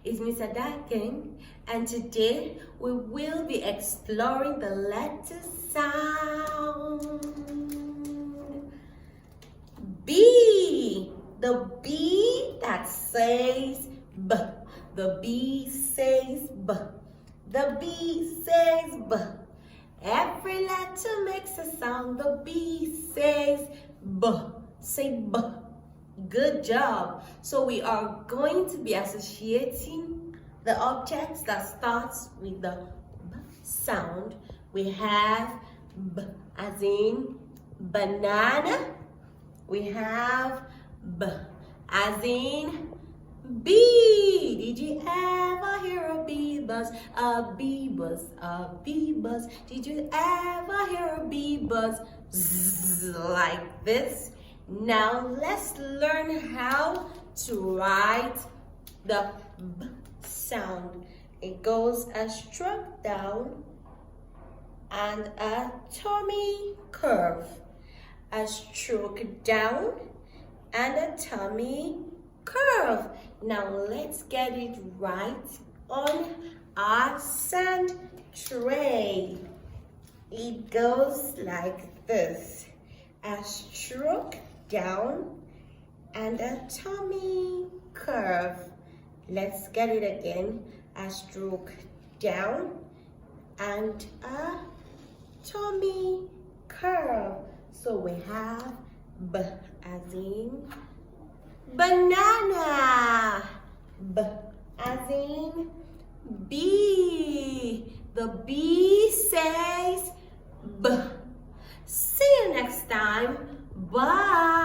It's Miss Ada again, and today we will be exploring the letter sound B. The B that says B. The B says B. The B says B. Every letter makes a sound. The B says B. Say B. Good job. So we are going to be associating the objects that starts with the B sound. We have B as in banana. We have B as in bee. Did you ever hear a bee buzz? A bee buzz, a bee buzz. Did you ever hear a bee buzz? Zzz, like this. Now let's learn how to write the B sound. It goes a stroke down and a tummy curve. A stroke down and a tummy curve. Now let's get it right on our sand tray. It goes like this. A stroke down and a tummy curve. Let's get it again. A stroke down and a tummy curve. So we have B as in banana. B as in bee. The bee says B. See you next time. Bye.